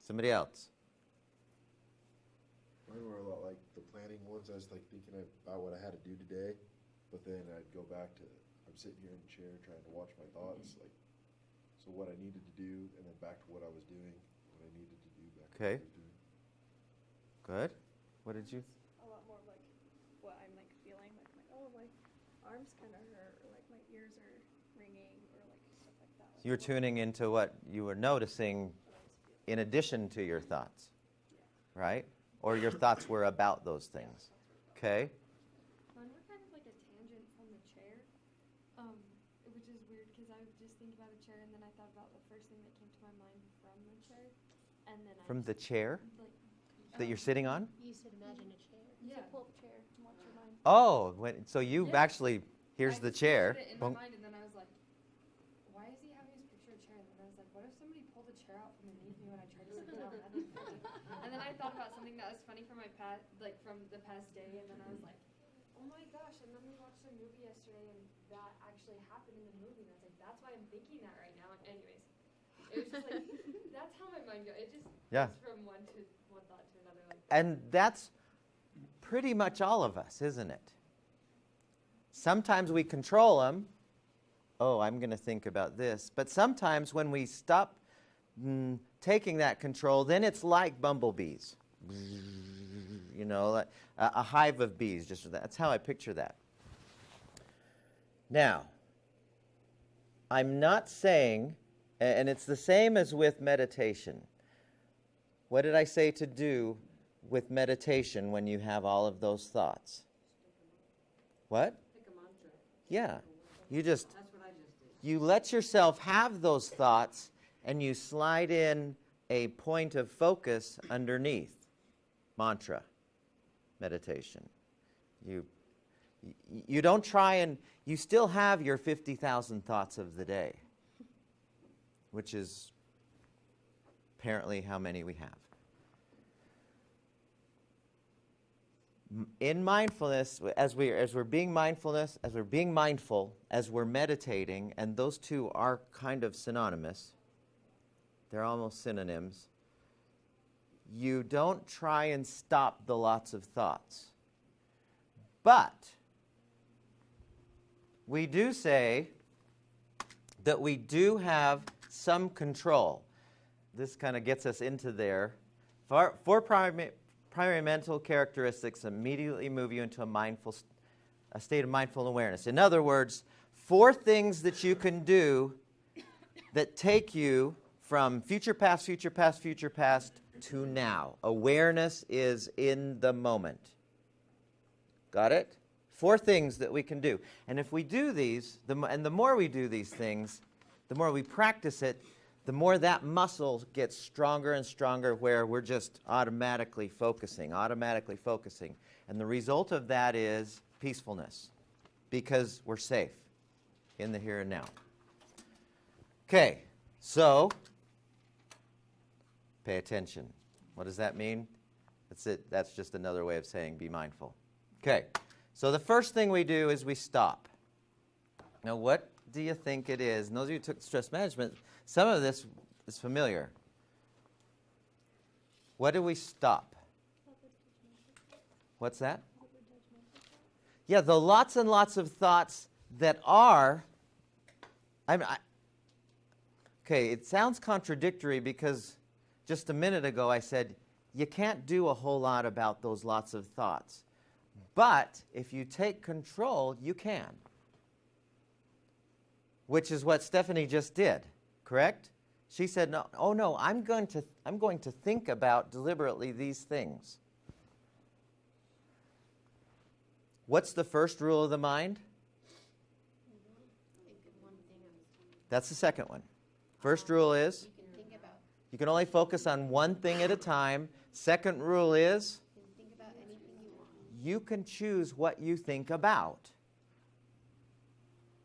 Somebody else. Mine were a lot like the planning ones. I was like thinking about what I had to do today, but then I'd go back to, I'm sitting here in the chair trying to watch my thoughts, like, so what I needed to do, and then back to what I was doing, what I needed to do, back to what I was doing. Good. What did you? A lot more like what I'm like feeling, like my arms kind of hurt, or like my ears are ringing, or like stuff like that. You were tuning into what you were noticing in addition to your thoughts, right? Or your thoughts were about those things. Okay. Mine were kind of like a tangent from the chair, which is weird because I would just think about a chair and then I thought about the first thing that came to my mind from the chair, and then From the chair like that you're sitting on? You said imagine a chair. Yeah. So pull up a chair and watch your mind. Oh, so you Yeah. actually, here's the chair. I just pictured it in my mind, and then I was like, why is he having us picture a chair? And then I was like, what if somebody pulled a chair out from underneath me when I tried to sit down? That'd be funny. And then I thought about something that was funny from from the past day, and then I was like, oh my gosh! And then we watched a movie yesterday, and that actually happened in the movie. And I was like, that's why I'm thinking that right now. And anyways, it was just like that's how my mind goes. It just goes from one thought to another. Like that. And that's pretty much all of us, isn't it? Sometimes we control them. Oh, I'm going to think about this. But sometimes when we stop taking that control, then it's like bumblebees. You know, like a hive of bees. Just that's how I picture that. Now, I'm not saying, and it's the same as with meditation. What did I say to do with meditation when you have all of those thoughts? What? Pick a mantra. Yeah. You That's what I just did. you let yourself have those thoughts and you slide in a point of focus underneath. Mantra, meditation. You don't try and you still have your 50,000 thoughts of the day, which is apparently how many we have. In mindfulness, as we're being mindful, as we're meditating, and those two are kind of synonymous, they're almost synonyms, you don't try and stop the lots of thoughts. But we do say that we do have some control. This kind of gets us into there. Four primary mental characteristics immediately move you into a state of mindful awareness. In other words, 4 things that you can do that take you from future past to now. Awareness is in the moment. Got it? 4 things that we can do. And if we do these, and the more we do these things, the more we practice it, the more that muscle gets stronger and stronger, where we're just automatically focusing. And the result of that is peacefulness, because we're safe in the here and now. Okay, so pay attention. What does that mean? That's it. That's just another way of saying be mindful. Okay, so the first thing we do is we stop. Now, what do you think it is? And those of you who took stress management, some of this is familiar. What do we stop? What's that? Yeah, the lots and lots of thoughts that are... okay, it sounds contradictory because just a minute ago I said you can't do a whole lot about those lots of thoughts. But if you take control, you can. Which is what Stephanie just did, correct? She said, "No, oh no, I'm going to think about deliberately these things." What's the first rule of the mind? That's the second one. First rule is you can only focus on one thing at a time. Second rule is you can choose what you think about.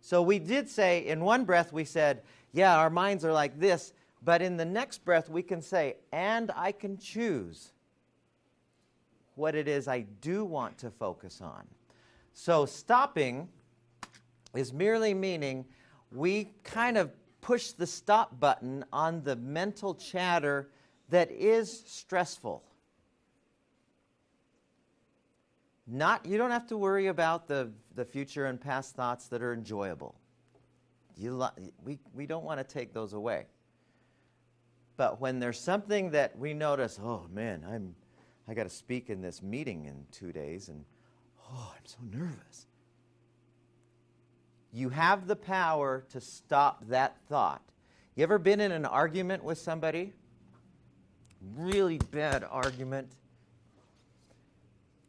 So we did say, in one breath we said, yeah, our minds are like this, but in the next breath we can say, and I can choose what it is I do want to focus on. So stopping is merely meaning we kind of push the stop button on the mental chatter that is stressful. You don't have to worry about the future and past thoughts that are enjoyable. We don't want to take those away. But when there's something that we notice, oh man, I got to speak in this meeting in 2 days, and oh, I'm so nervous. You have the power to stop that thought. You ever been in an argument with somebody? Really bad argument.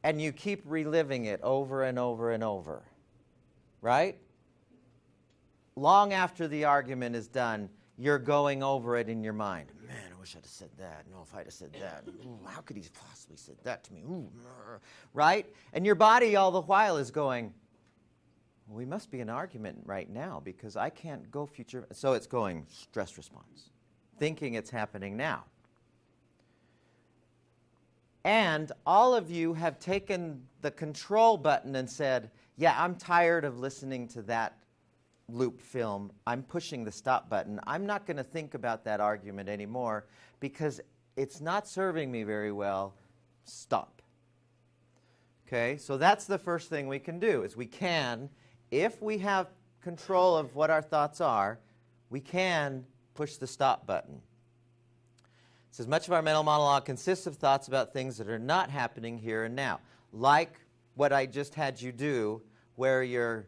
And you keep reliving it over and over and over, right? Long after the argument is done, you're going over it in your mind. Man, I wish I'd have said that. No, if I'd have said that. Ooh, how could he possibly said that to me? Ooh, right? And your body all the while is going, well, we must be in an argument right now because I can't go future. So it's going stress response, thinking it's happening now. And all of you have taken the control button and said, yeah, I'm tired of listening to that loop film. I'm pushing the stop button. I'm not going to think about that argument anymore because it's not serving me very well. Stop. Okay, so that's the first thing we can do is we can, if we have control of what our thoughts are, we can push the stop button. It says, much of our mental monologue consists of thoughts about things that are not happening here and now, like what I just had you do, where your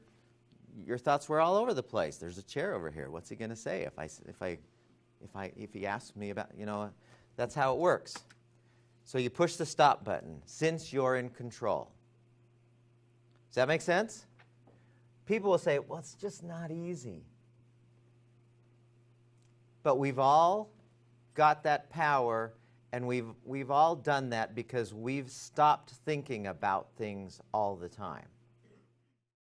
thoughts were all over the place. There's a chair over here. What's he going to say if he asks me about, that's how it works. So you push the stop button since you're in control. Does that make sense? People will say, well, it's just not easy. But we've all got that power, and we've all done that because we've stopped thinking about things all the time.